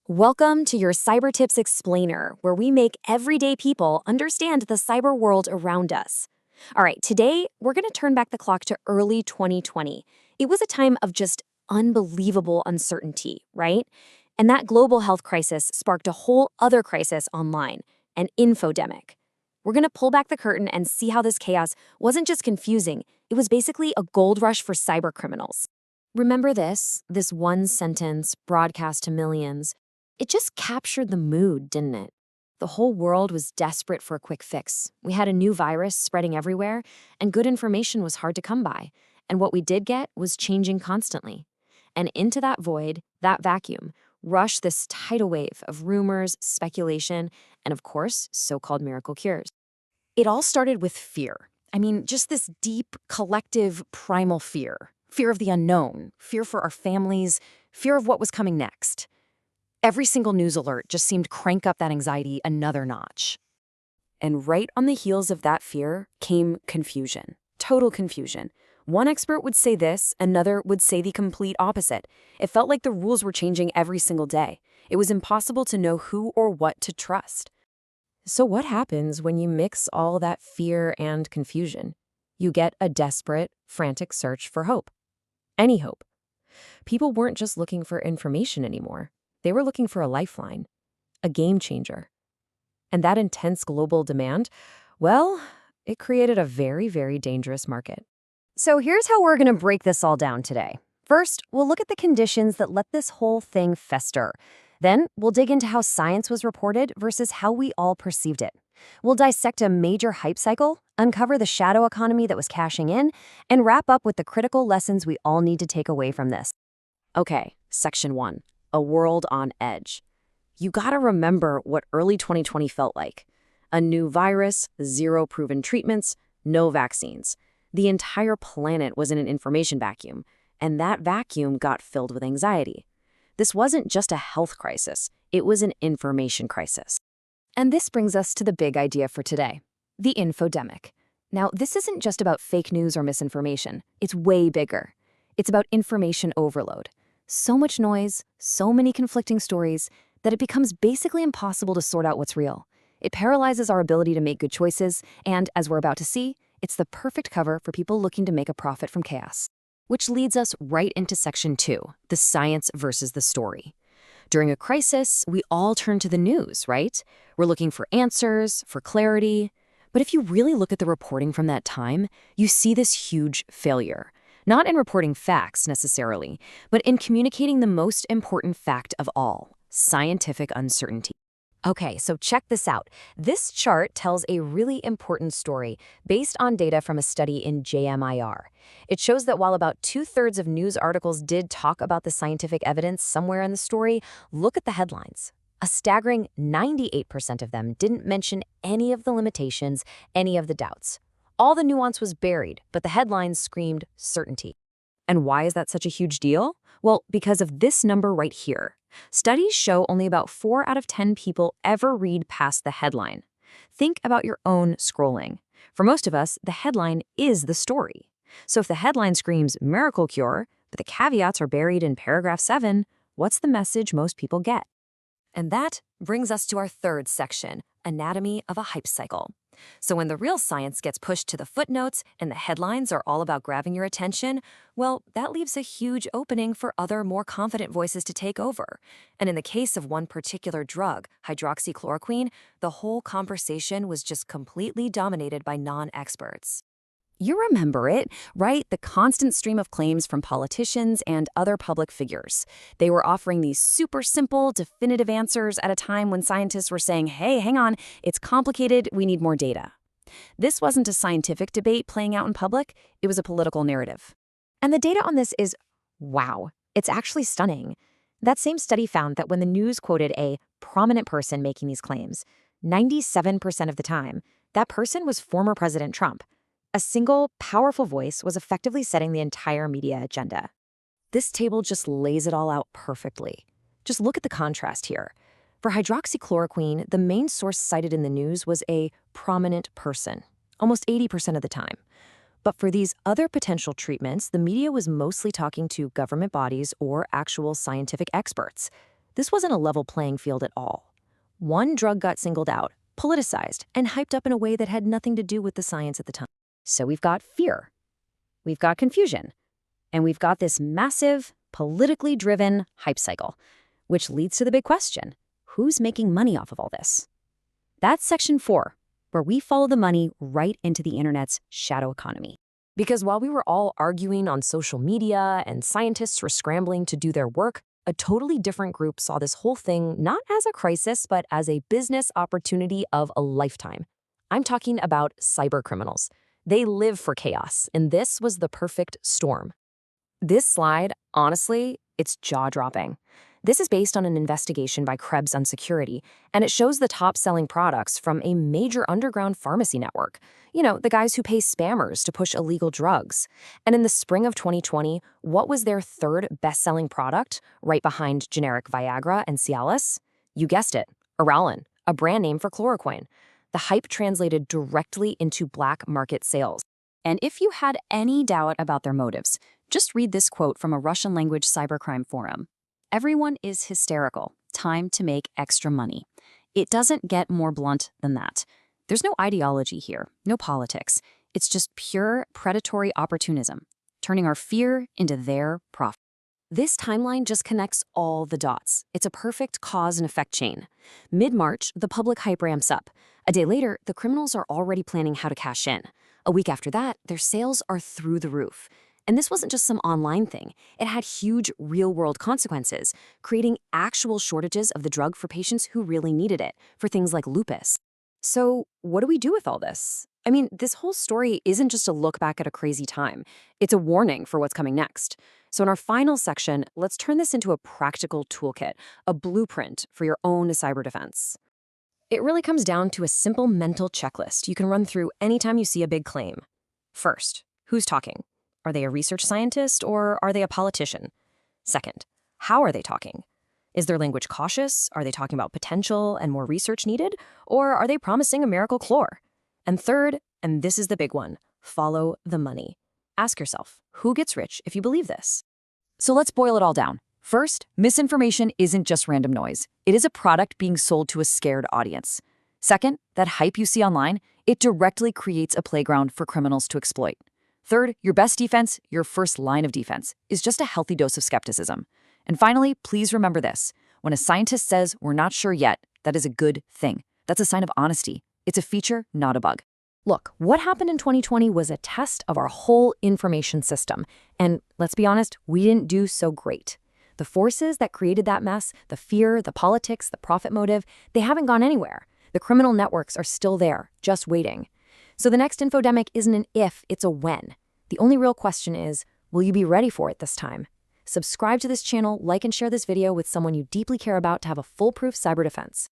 Welcome to your CyberTips Explainer, where we make everyday people understand the cyber world around us. All right, today we're going to turn back the clock to early 2020. It was a time of just unbelievable uncertainty, right? And that global health crisis sparked a whole other crisis online, an infodemic. We're going to pull back the curtain and see how this chaos wasn't just confusing, it was basically a gold rush for cyber criminals. Remember this one sentence broadcast to millions. It just captured the mood, didn't it? The whole world was desperate for a quick fix. We had a new virus spreading everywhere, and good information was hard to come by. And what we did get was changing constantly. And into that void, that vacuum, rushed this tidal wave of rumors, speculation, and of course, so-called miracle cures. It all started with fear. I mean, just this deep, collective, primal fear. Fear of the unknown, fear for our families, fear of what was coming next. Every single news alert just seemed to crank up that anxiety another notch. And right on the heels of that fear came confusion. Total confusion. One expert would say this, another would say the complete opposite. It felt like the rules were changing every single day. It was impossible to know who or what to trust. So what happens when you mix all that fear and confusion? You get a desperate, frantic search for hope. Any hope. People weren't just looking for information anymore. They were looking for a lifeline, a game changer. And that intense global demand, well, it created a very, very dangerous market. So here's how we're going to break this all down today. First, we'll look at the conditions that let this whole thing fester. Then, we'll dig into how science was reported versus how we all perceived it. We'll dissect a major hype cycle, uncover the shadow economy that was cashing in, and wrap up with the critical lessons we all need to take away from this. Okay, Section 1. A world on edge. You gotta remember what early 2020 felt like. A new virus, zero proven treatments, no vaccines. The entire planet was in an information vacuum, and that vacuum got filled with anxiety. This wasn't just a health crisis, it was an information crisis. And this brings us to the big idea for today, the infodemic. Now, this isn't just about fake news or misinformation. It's way bigger. It's about information overload. So much noise, so many conflicting stories, that it becomes basically impossible to sort out what's real. It paralyzes our ability to make good choices, and as we're about to see, it's the perfect cover for people looking to make a profit from chaos. Which leads us right into Section 2, the science versus the story. During a crisis, we all turn to the news, right? We're looking for answers, for clarity. But if you really look at the reporting from that time, you see this huge failure. Not in reporting facts, necessarily, but in communicating the most important fact of all, scientific uncertainty. Okay, so check this out. This chart tells a really important story based on data from a study in JMIR. It shows that while about 2/3 of news articles did talk about the scientific evidence somewhere in the story, look at the headlines. A staggering 98% of them didn't mention any of the limitations, any of the doubts. All the nuance was buried, but the headlines screamed certainty. And why is that such a huge deal? Well, because of this number right here. Studies show only about 4 out of 10 people ever read past the headline. Think about your own scrolling. For most of us, the headline is the story. So if the headline screams miracle cure, but the caveats are buried in paragraph 7, what's the message most people get? And that brings us to our third section, anatomy of a hype cycle. So when the real science gets pushed to the footnotes and the headlines are all about grabbing your attention, well, that leaves a huge opening for other, more confident voices to take over. And in the case of one particular drug, hydroxychloroquine, the whole conversation was just completely dominated by non-experts. You remember it, right? The constant stream of claims from politicians and other public figures. They were offering these super simple, definitive answers at a time when scientists were saying, hey, hang on, it's complicated, we need more data. This wasn't a scientific debate playing out in public, it was a political narrative. And the data on this is, wow, it's actually stunning. That same study found that when the news quoted a prominent person making these claims, 97% of the time, that person was former President Trump. A single, powerful voice was effectively setting the entire media agenda. This table just lays it all out perfectly. Just look at the contrast here. For hydroxychloroquine, the main source cited in the news was a prominent person, almost 80% of the time. But for these other potential treatments, the media was mostly talking to government bodies or actual scientific experts. This wasn't a level playing field at all. One drug got singled out, politicized, and hyped up in a way that had nothing to do with the science at the time. So we've got fear, we've got confusion, and we've got this massive, politically driven hype cycle, which leads to the big question: who's making money off of all this? That's section 4, where we follow the money right into the internet's shadow economy. Because while we were all arguing on social media and scientists were scrambling to do their work, a totally different group saw this whole thing not as a crisis, but as a business opportunity of a lifetime. I'm talking about cybercriminals. They live for chaos, and this was the perfect storm. This slide, honestly, it's jaw-dropping. This is based on an investigation by Krebs on security, and it shows the top-selling products from a major underground pharmacy network. You know, the guys who pay spammers to push illegal drugs. And in the spring of 2020, what was their third best-selling product, right behind generic Viagra and Cialis? You guessed it, Aralin, a brand name for chloroquine. The hype translated directly into black market sales. And if you had any doubt about their motives, just read this quote from a Russian-language cybercrime forum. "Everyone is hysterical. Time to make extra money." It doesn't get more blunt than that. There's no ideology here, no politics. It's just pure predatory opportunism, turning our fear into their profit. This timeline just connects all the dots. It's a perfect cause and effect chain. Mid-March, the public hype ramps up. A day later, the criminals are already planning how to cash in. A week after that, their sales are through the roof. And this wasn't just some online thing. It had huge real-world consequences, creating actual shortages of the drug for patients who really needed it, for things like lupus. So what do we do with all this? I mean, this whole story isn't just a look back at a crazy time. It's a warning for what's coming next. So in our final section, let's turn this into a practical toolkit, a blueprint for your own cyber defense. It really comes down to a simple mental checklist you can run through anytime you see a big claim. First, who's talking? Are they a research scientist or are they a politician? Second, how are they talking? Is their language cautious? Are they talking about potential and more research needed? Or are they promising a miracle cure? And third, and this is the big one, follow the money. Ask yourself, who gets rich if you believe this? So let's boil it all down. First, misinformation isn't just random noise. It is a product being sold to a scared audience. Second, that hype you see online, it directly creates a playground for criminals to exploit. Third, your best defense, your first line of defense, is just a healthy dose of skepticism. And finally, please remember this. When a scientist says we're not sure yet, that is a good thing. That's a sign of honesty. It's a feature, not a bug. Look, what happened in 2020 was a test of our whole information system. And let's be honest, we didn't do so great. The forces that created that mess, the fear, the politics, the profit motive, they haven't gone anywhere. The criminal networks are still there, just waiting. So the next infodemic isn't an if, it's a when. The only real question is, will you be ready for it this time? Subscribe to this channel, like and share this video with someone you deeply care about to have a foolproof cyber defense.